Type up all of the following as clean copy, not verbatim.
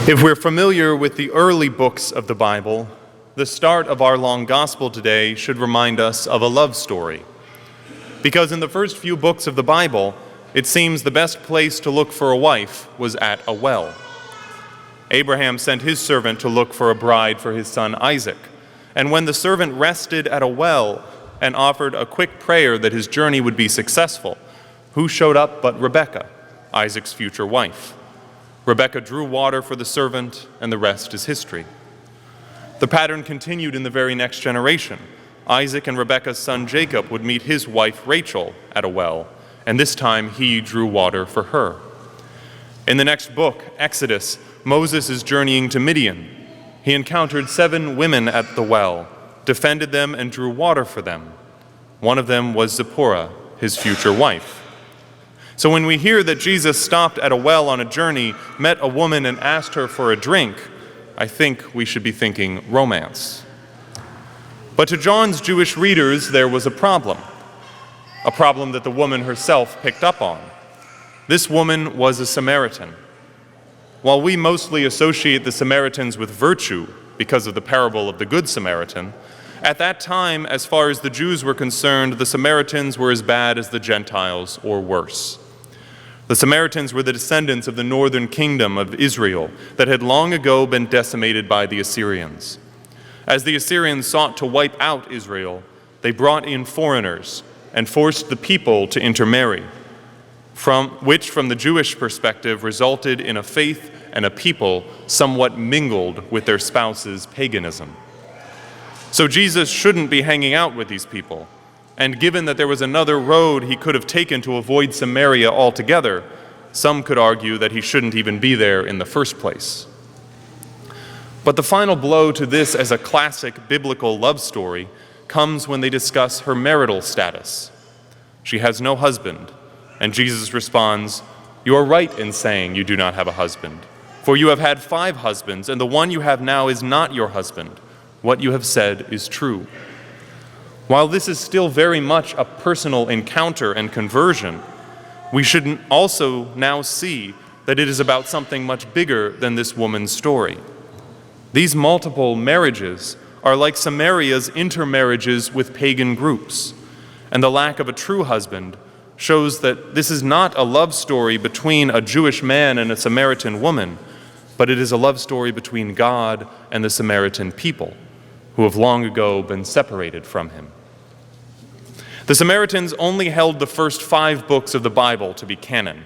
If we're familiar with the early books of the Bible, the start of our long gospel today should remind us of a love story. Because in the first few books of the Bible, it seems the best place to look for a wife was at a well. Abraham sent his servant to look for a bride for his son Isaac, and when the servant rested at a well and offered a quick prayer that his journey would be successful, who showed up but Rebekah, Isaac's future wife? Rebekah drew water for the servant, and the rest is history. The pattern continued in the very next generation. Isaac and Rebekah's son Jacob would meet his wife Rachel at a well, and this time he drew water for her. In the next book, Exodus, Moses is journeying to Midian. He encountered 7 women at the well, defended them, and drew water for them. One of them was Zipporah, his future wife. So when we hear that Jesus stopped at a well on a journey, met a woman and asked her for a drink, I think we should be thinking romance. But to John's Jewish readers, there was a problem that the woman herself picked up on. This woman was a Samaritan. While we mostly associate the Samaritans with virtue because of the parable of the Good Samaritan, at that time, as far as the Jews were concerned, the Samaritans were as bad as the Gentiles or worse. The Samaritans were the descendants of the northern kingdom of Israel that had long ago been decimated by the Assyrians. As the Assyrians sought to wipe out Israel, they brought in foreigners and forced the people to intermarry, which from the Jewish perspective resulted in a faith and a people somewhat mingled with their spouses' paganism. So Jesus shouldn't be hanging out with these people. And given that there was another road he could have taken to avoid Samaria altogether, some could argue that he shouldn't even be there in the first place. But the final blow to this as a classic biblical love story comes when they discuss her marital status. She has no husband, and Jesus responds, "You are right in saying you do not have a husband, for you have had 5 husbands, and the one you have now is not your husband. What you have said is true." While this is still very much a personal encounter and conversion, we should also now see that it is about something much bigger than this woman's story. These multiple marriages are like Samaria's intermarriages with pagan groups, and the lack of a true husband shows that this is not a love story between a Jewish man and a Samaritan woman, but it is a love story between God and the Samaritan people, who have long ago been separated from him. The Samaritans only held the first 5 books of the Bible to be canon.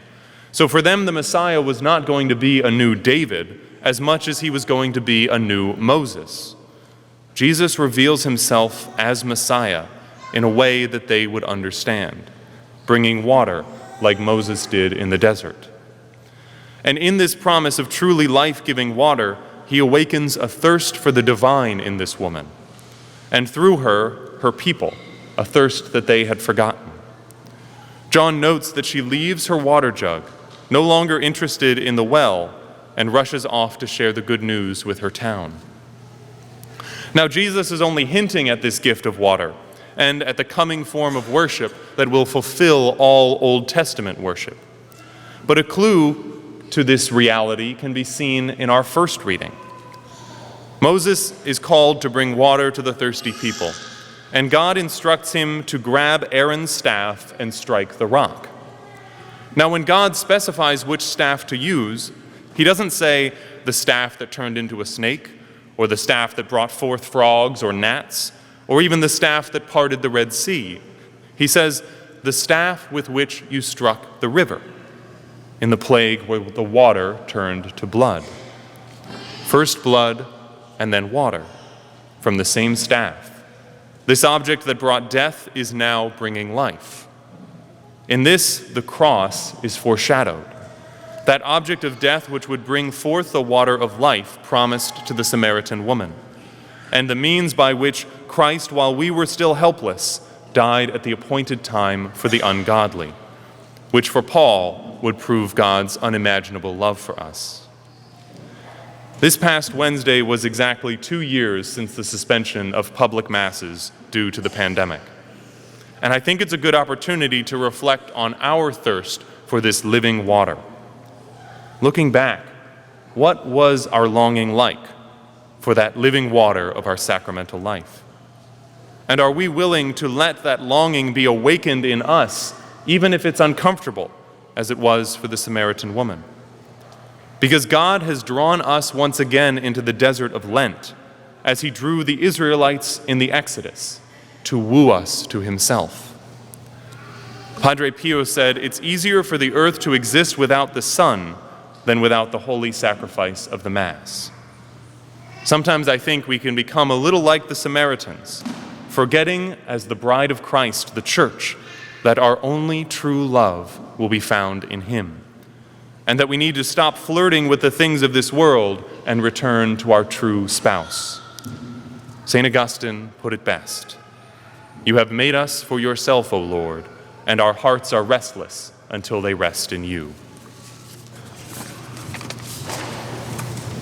So for them, the Messiah was not going to be a new David as much as he was going to be a new Moses. Jesus reveals himself as Messiah in a way that they would understand, bringing water like Moses did in the desert. And in this promise of truly life-giving water, he awakens a thirst for the divine in this woman, and through her people, a thirst that they had forgotten. John notes that she leaves her water jug, no longer interested in the well, and rushes off to share the good news with her town. Now, Jesus is only hinting at this gift of water and at the coming form of worship that will fulfill all Old Testament worship. But a clue to this reality can be seen in our first reading. Moses is called to bring water to the thirsty people, and God instructs him to grab Aaron's staff and strike the rock. Now, when God specifies which staff to use, he doesn't say the staff that turned into a snake, or the staff that brought forth frogs or gnats, or even the staff that parted the Red Sea. He says, the staff with which you struck the river, in the plague where the water turned to blood. First blood, and then water, from the same staff. This object that brought death is now bringing life. In this, the cross is foreshadowed. That object of death which would bring forth the water of life promised to the Samaritan woman, and the means by which Christ, while we were still helpless, died at the appointed time for the ungodly, which for Paul would prove God's unimaginable love for us. This past Wednesday was exactly 2 years since the suspension of public masses due to the pandemic. And I think it's a good opportunity to reflect on our thirst for this living water. Looking back, what was our longing like for that living water of our sacramental life? And are we willing to let that longing be awakened in us, even if it's uncomfortable, as it was for the Samaritan woman? Because God has drawn us once again into the desert of Lent, as he drew the Israelites in the Exodus, to woo us to himself. Padre Pio said, "It's easier for the earth to exist without the sun than without the holy sacrifice of the Mass." Sometimes I think we can become a little like the Samaritans, forgetting as the bride of Christ, the Church, that our only true love will be found in him, and that we need to stop flirting with the things of this world and return to our true spouse. St. Augustine put it best: "You have made us for yourself, O Lord, and our hearts are restless until they rest in you."